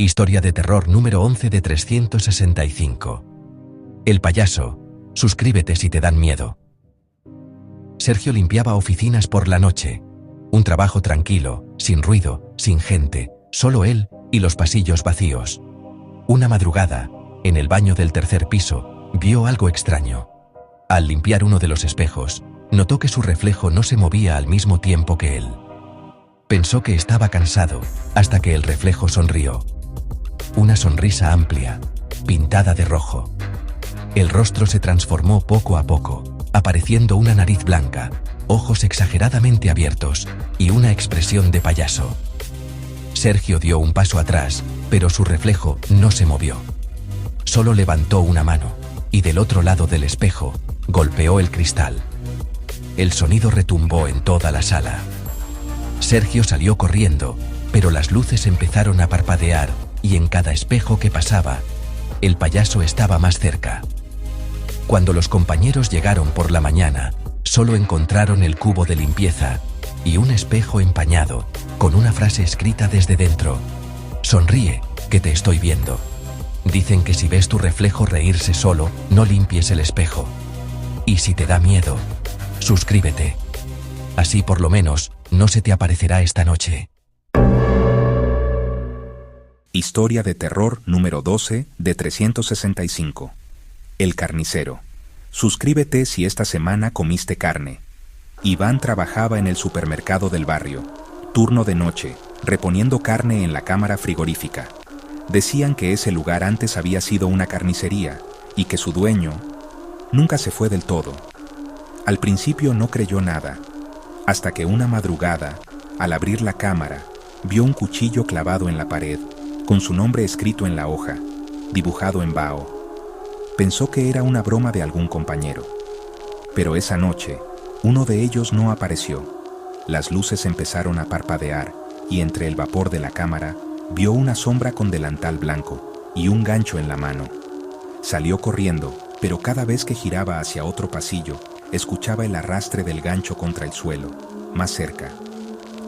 Historia de terror número 11 de 365. El payaso. Suscríbete si te dan miedo. Sergio limpiaba oficinas por la noche. Un trabajo tranquilo, sin ruido, sin gente, solo él y los pasillos vacíos. Una madrugada, en el baño del tercer piso, vio algo extraño. Al limpiar uno de los espejos, notó que su reflejo no se movía al mismo tiempo que él. Pensó que estaba cansado, hasta que el reflejo sonrió. Una sonrisa amplia, pintada de rojo. El rostro se transformó poco a poco, apareciendo una nariz blanca, ojos exageradamente abiertos y una expresión de payaso. Sergio dio un paso atrás, pero su reflejo no se movió. Solo levantó una mano, y del otro lado del espejo, golpeó el cristal. El sonido retumbó en toda la sala. Sergio salió corriendo, pero las luces empezaron a parpadear y en cada espejo que pasaba, el payaso estaba más cerca. Cuando los compañeros llegaron por la mañana, solo encontraron el cubo de limpieza y un espejo empañado, con una frase escrita desde dentro. Sonríe, que te estoy viendo. Dicen que si ves tu reflejo reírse solo, no limpies el espejo. Y si te da miedo, suscríbete. Así por lo menos, no se te aparecerá esta noche. Historia de terror número 12 de 365. El carnicero. Suscríbete si esta semana comiste carne. Iván trabajaba en el supermercado del barrio, turno de noche, reponiendo carne en la cámara frigorífica. Decían que ese lugar antes había sido una carnicería y que su dueño nunca se fue del todo. Al principio no creyó nada, hasta que una madrugada, al abrir la cámara, vio un cuchillo clavado en la pared, con su nombre escrito en la hoja, dibujado en vaho. Pensó que era una broma de algún compañero. Pero esa noche, uno de ellos no apareció. Las luces empezaron a parpadear y entre el vapor de la cámara vio una sombra con delantal blanco y un gancho en la mano. Salió corriendo, pero cada vez que giraba hacia otro pasillo, escuchaba el arrastre del gancho contra el suelo, más cerca.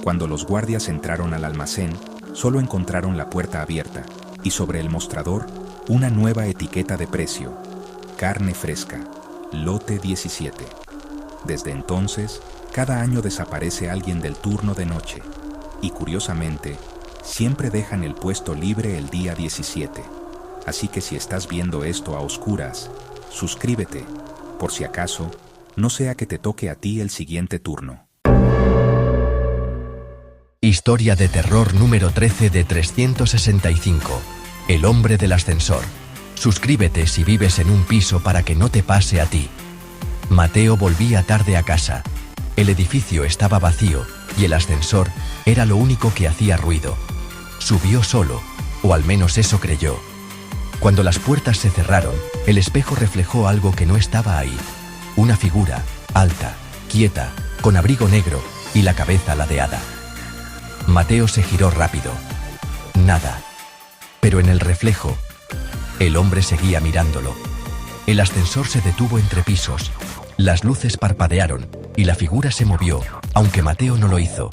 Cuando los guardias entraron al almacén, solo encontraron la puerta abierta y sobre el mostrador una nueva etiqueta de precio: carne fresca, lote 17. Desde entonces, cada año desaparece alguien del turno de noche y curiosamente, siempre dejan el puesto libre el día 17. Así que si estás viendo esto a oscuras, suscríbete, por si acaso, no sea que te toque a ti el siguiente turno. Historia de terror número 13 de 365. El hombre del ascensor. Suscríbete si vives en un piso para que no te pase a ti. Mateo volvía tarde a casa. El edificio estaba vacío y el ascensor era lo único que hacía ruido. Subió solo, o al menos eso creyó. Cuando las puertas se cerraron, el espejo reflejó algo que no estaba ahí. Una figura, alta, quieta, con abrigo negro y la cabeza ladeada. Mateo se giró rápido. Nada. Pero en el reflejo, el hombre seguía mirándolo. El ascensor se detuvo entre pisos. Las luces parpadearon y la figura se movió, aunque Mateo no lo hizo.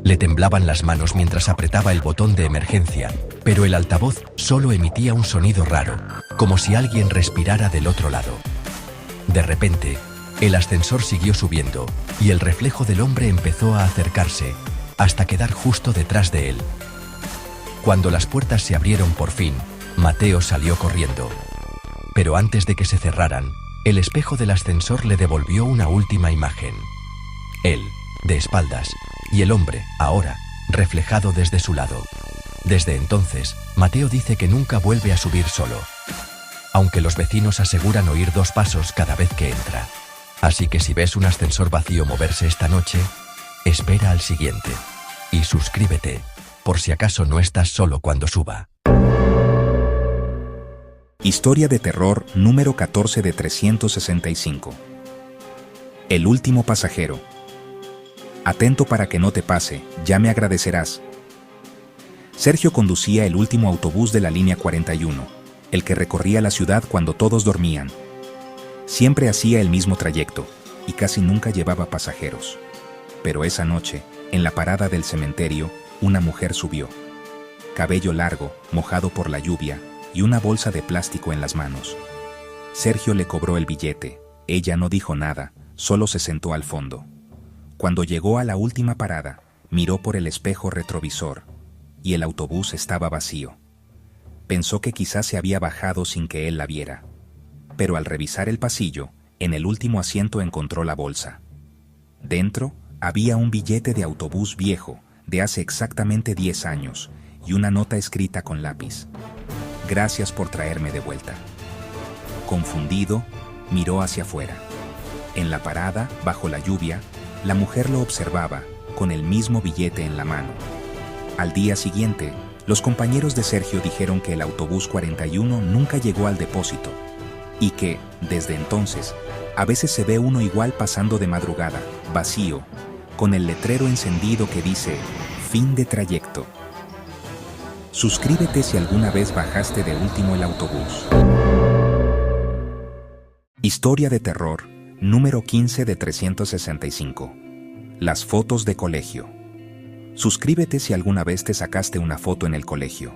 Le temblaban las manos mientras apretaba el botón de emergencia, pero el altavoz solo emitía un sonido raro, como si alguien respirara del otro lado. De repente, el ascensor siguió subiendo y el reflejo del hombre empezó a acercarse, hasta quedar justo detrás de él. Cuando las puertas se abrieron por fin, Mateo salió corriendo. Pero antes de que se cerraran, el espejo del ascensor le devolvió una última imagen. Él, de espaldas, y el hombre, ahora, reflejado desde su lado. Desde entonces, Mateo dice que nunca vuelve a subir solo, aunque los vecinos aseguran oír 2 pasos cada vez que entra. Así que si ves un ascensor vacío moverse esta noche, espera al siguiente. Y suscríbete, por si acaso no estás solo cuando suba. Historia de terror número 14 de 365. El último pasajero. Atento para que no te pase, ya me agradecerás. Sergio conducía el último autobús de la línea 41, el que recorría la ciudad cuando todos dormían. Siempre hacía el mismo trayecto y casi nunca llevaba pasajeros. Pero esa noche, en la parada del cementerio, una mujer subió. cabello largo, mojado por la lluvia, y una bolsa de plástico en las manos. Sergio le cobró el billete. Ella no dijo nada, solo se sentó al fondo. Cuando llegó a la última parada, miró por el espejo retrovisor, y el autobús estaba vacío. Pensó que quizás se había bajado sin que él la viera. Pero al revisar el pasillo, en el último asiento encontró la bolsa. Dentro había un billete de autobús viejo, de hace exactamente 10 años, y una nota escrita con lápiz. Gracias por traerme de vuelta. Confundido, miró hacia afuera. En la parada, bajo la lluvia, la mujer lo observaba, con el mismo billete en la mano. Al día siguiente, los compañeros de Sergio dijeron que el autobús 41 nunca llegó al depósito, y que, desde entonces, a veces se ve uno igual pasando de madrugada, vacío, con el letrero encendido que dice «Fin de trayecto». Suscríbete si alguna vez bajaste de último el autobús. Historia de terror, número 15 de 365. Las fotos de colegio. Suscríbete si alguna vez te sacaste una foto en el colegio.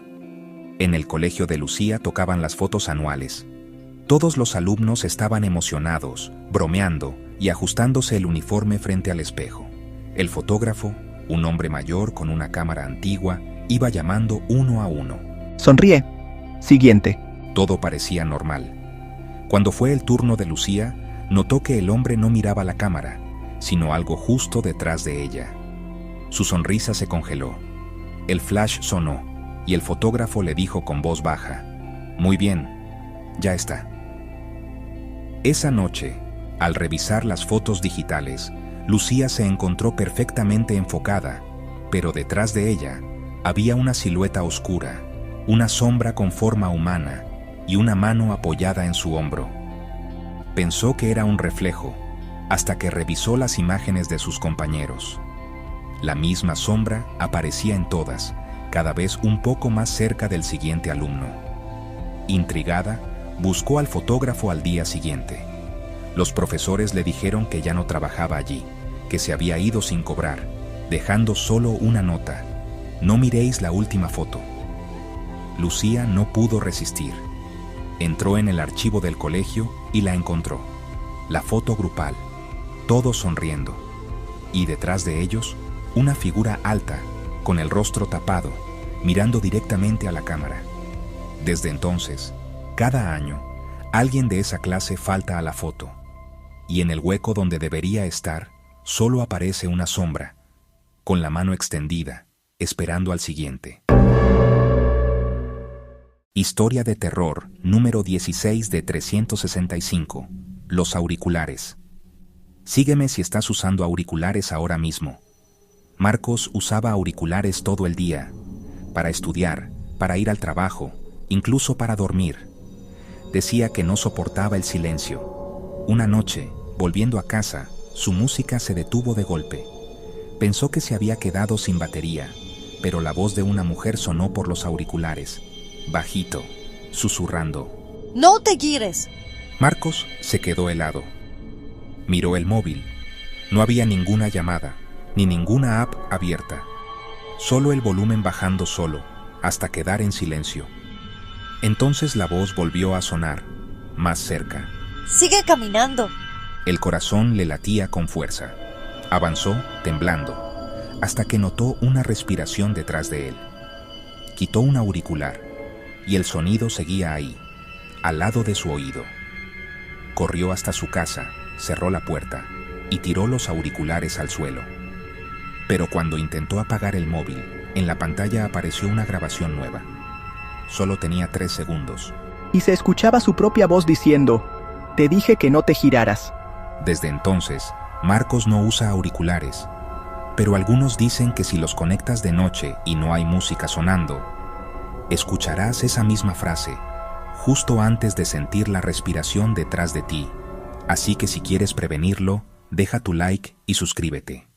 En el colegio de Lucía tocaban las fotos anuales. Todos los alumnos estaban emocionados, bromeando y ajustándose el uniforme frente al espejo. El fotógrafo, un hombre mayor con una cámara antigua, iba llamando uno a uno. Sonríe. Siguiente. Todo parecía normal. Cuando fue el turno de Lucía, notó que el hombre no miraba la cámara, sino algo justo detrás de ella. Su sonrisa se congeló. El flash sonó y el fotógrafo le dijo con voz baja: «Muy bien, ya está». Esa noche, al revisar las fotos digitales, Lucía se encontró perfectamente enfocada, pero detrás de ella había una silueta oscura, una sombra con forma humana y una mano apoyada en su hombro. Pensó que era un reflejo, hasta que revisó las imágenes de sus compañeros. La misma sombra aparecía en todas, cada vez un poco más cerca del siguiente alumno. Intrigada, buscó al fotógrafo al día siguiente. Los profesores le dijeron que ya no trabajaba allí, que se había ido sin cobrar, dejando solo una nota: «No miréis la última foto». Lucía no pudo resistir. Entró en el archivo del colegio y la encontró. La foto grupal, todos sonriendo. Y detrás de ellos, una figura alta, con el rostro tapado, mirando directamente a la cámara. Desde entonces, cada año, alguien de esa clase falta a la foto. Y en el hueco donde debería estar, solo aparece una sombra, con la mano extendida, esperando al siguiente. Historia de terror, número 16 de 365. Los auriculares. Sígueme si estás usando auriculares ahora mismo. Marcos usaba auriculares todo el día, para estudiar, para ir al trabajo, incluso para dormir. Decía que no soportaba el silencio. Una noche, volviendo a casa, su música se detuvo de golpe. Pensó que se había quedado sin batería, pero la voz de una mujer sonó por los auriculares, bajito, susurrando: ¡No te gires! Marcos se quedó helado. Miró el móvil. No había ninguna llamada, ni ninguna app abierta. Solo el volumen bajando solo, hasta quedar en silencio. Entonces la voz volvió a sonar, más cerca. ¡Sigue caminando! El corazón le latía con fuerza. Avanzó, temblando, hasta que notó una respiración detrás de él. Quitó un auricular, y el sonido seguía ahí, al lado de su oído. Corrió hasta su casa, cerró la puerta y tiró los auriculares al suelo. Pero cuando intentó apagar el móvil, en la pantalla apareció una grabación nueva. Solo tenía 3 segundos. Y se escuchaba su propia voz diciendo: «Te dije que no te giraras». Desde entonces, Marcos no usa auriculares, pero algunos dicen que si los conectas de noche y no hay música sonando, escucharás esa misma frase, justo antes de sentir la respiración detrás de ti. Así que si quieres prevenirlo, deja tu like y suscríbete.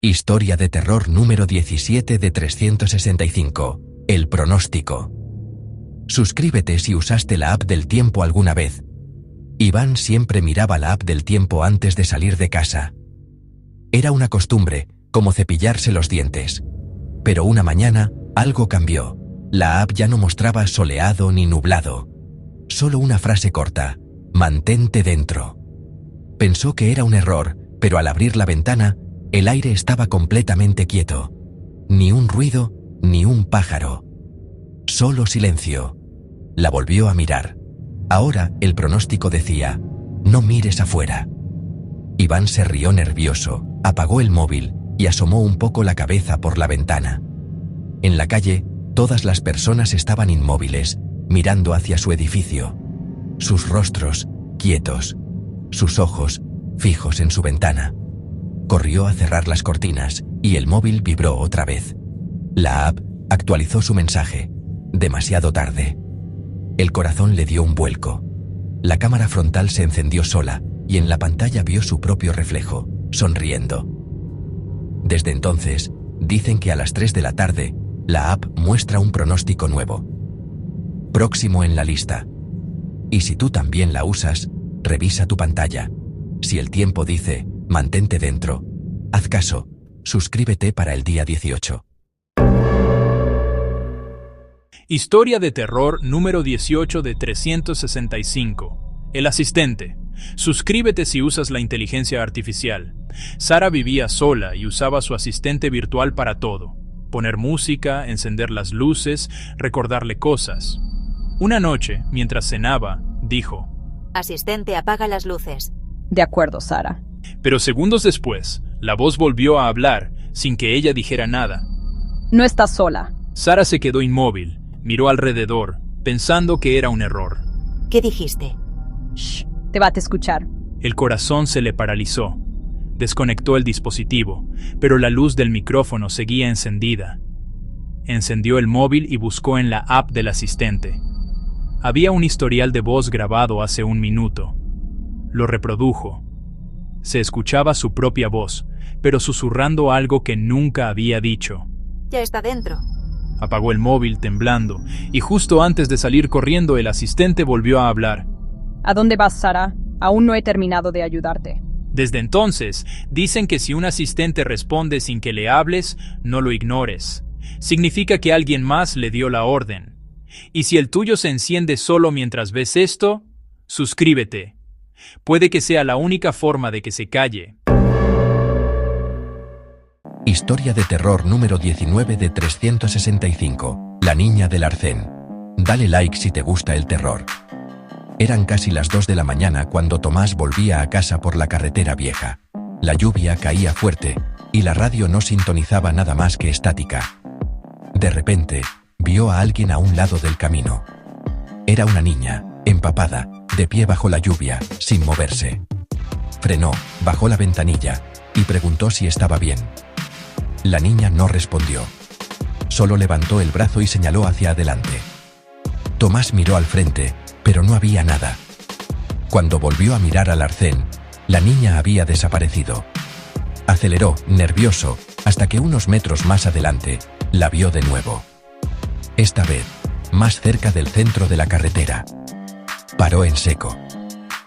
Historia de terror número 17 de 365. El pronóstico. Suscríbete si usaste la app del tiempo alguna vez. Iván siempre miraba la app del tiempo antes de salir de casa. Era una costumbre, como cepillarse los dientes. Pero una mañana, algo cambió. La app ya no mostraba soleado ni nublado. Solo una frase corta: mantente dentro. Pensó que era un error, pero al abrir la ventana, el aire estaba completamente quieto. Ni un ruido, ni un pájaro. Solo silencio. La volvió a mirar. Ahora el pronóstico decía: no mires afuera. Iván se rió nervioso, apagó el móvil y asomó un poco la cabeza por la ventana. En la calle, todas las personas estaban inmóviles, mirando hacia su edificio. Sus rostros, quietos. Sus ojos, fijos en su ventana. Corrió a cerrar las cortinas y el móvil vibró otra vez. La app actualizó su mensaje. Demasiado tarde. El corazón le dio un vuelco. La cámara frontal se encendió sola y en la pantalla vio su propio reflejo, sonriendo. Desde entonces, dicen que a las 3 de la tarde, la app muestra un pronóstico nuevo. Próximo en la lista. Y si tú también la usas, revisa tu pantalla. Si el tiempo dice, mantente dentro, haz caso, suscríbete para el día 18. Historia de terror número 18 de 365. El asistente. Suscríbete si usas la inteligencia artificial. Sara vivía sola y usaba su asistente virtual para todo. Poner música, encender las luces, recordarle cosas. Una noche, mientras cenaba, dijo: Asistente, apaga las luces. De acuerdo, Sara. Pero segundos después, la voz volvió a hablar, sin que ella dijera nada. No estás sola. Sara se quedó inmóvil, miró alrededor, pensando que era un error. ¿Qué dijiste? Shh, te va a escuchar. El corazón se le paralizó. Desconectó el dispositivo, pero la luz del micrófono seguía encendida. Encendió el móvil y buscó en la app del asistente. Había un historial de voz grabado hace un minuto. Lo reprodujo. Se escuchaba su propia voz, pero susurrando algo que nunca había dicho. Ya está dentro. Apagó el móvil temblando, y justo antes de salir corriendo el asistente volvió a hablar. ¿A dónde vas, Sara? Aún no he terminado de ayudarte. Desde entonces, dicen que si un asistente responde sin que le hables, no lo ignores. Significa que alguien más le dio la orden. Y si el tuyo se enciende solo mientras ves esto, suscríbete. Puede que sea la única forma de que se calle. Historia de terror número 19 de 365. La niña del arcén. Dale like si te gusta el terror. Eran casi las 2 de la mañana cuando Tomás volvía a casa por la carretera vieja. La lluvia caía fuerte y la radio no sintonizaba nada más que estática. De repente, vio a alguien a un lado del camino. Era una niña, empapada, de pie bajo la lluvia, sin moverse. Frenó, bajó la ventanilla y preguntó si estaba bien. La niña no respondió. Solo levantó el brazo y señaló hacia adelante. Tomás miró al frente, pero no había nada. Cuando volvió a mirar al arcén, la niña había desaparecido. Aceleró, nervioso, hasta que unos metros más adelante, la vio de nuevo. Esta vez, más cerca del centro de la carretera. Paró en seco.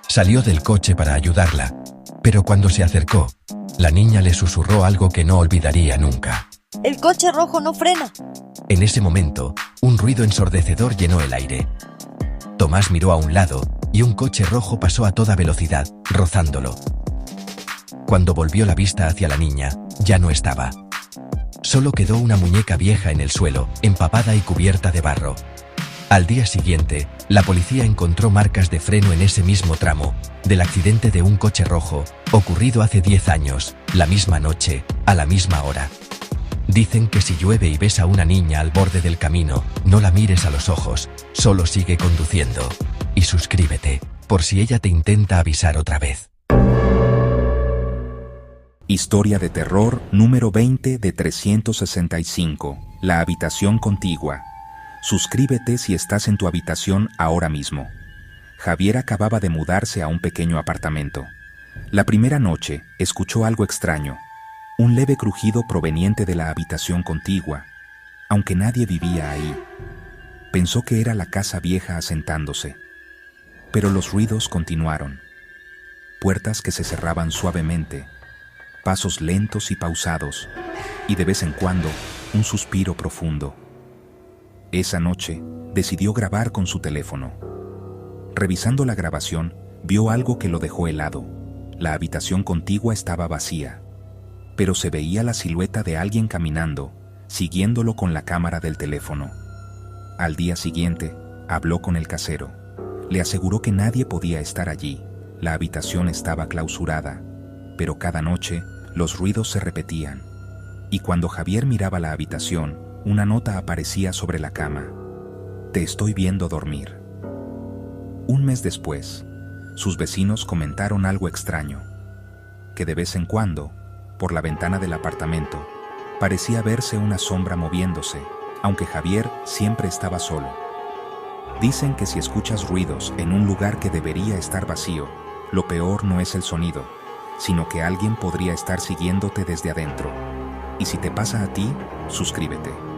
Salió del coche para ayudarla, pero cuando se acercó, la niña le susurró algo que no olvidaría nunca. El coche rojo no frena. En ese momento, un ruido ensordecedor llenó el aire. Tomás miró a un lado y un coche rojo pasó a toda velocidad, rozándolo. Cuando volvió la vista hacia la niña, ya no estaba. Solo quedó una muñeca vieja en el suelo, empapada y cubierta de barro. Al día siguiente, la policía encontró marcas de freno en ese mismo tramo, del accidente de un coche rojo, ocurrido hace 10 años, la misma noche, a la misma hora. Dicen que si llueve y ves a una niña al borde del camino, no la mires a los ojos, solo sigue conduciendo. Y suscríbete, por si ella te intenta avisar otra vez. Historia de terror número 20 de 365. La habitación contigua. Suscríbete si estás en tu habitación ahora mismo. Javier acababa de mudarse a un pequeño apartamento. La primera noche escuchó algo extraño. Un leve crujido proveniente de la habitación contigua, aunque nadie vivía ahí. Pensó que era la casa vieja asentándose. Pero los ruidos continuaron. Puertas que se cerraban suavemente, pasos lentos y pausados, y de vez en cuando, un suspiro profundo. Esa noche, decidió grabar con su teléfono. Revisando la grabación, vio algo que lo dejó helado. La habitación contigua estaba vacía, pero se veía la silueta de alguien caminando, siguiéndolo con la cámara del teléfono. Al día siguiente, habló con el casero. Le aseguró que nadie podía estar allí. La habitación estaba clausurada, pero cada noche los ruidos se repetían. Y cuando Javier miraba la habitación, una nota aparecía sobre la cama. Te estoy viendo dormir. Un mes después, sus vecinos comentaron algo extraño, que de vez en cuando, por la ventana del apartamento, parecía verse una sombra moviéndose, aunque Javier siempre estaba solo. Dicen que si escuchas ruidos en un lugar que debería estar vacío, lo peor no es el sonido, sino que alguien podría estar siguiéndote desde adentro. Y si te pasa a ti, suscríbete.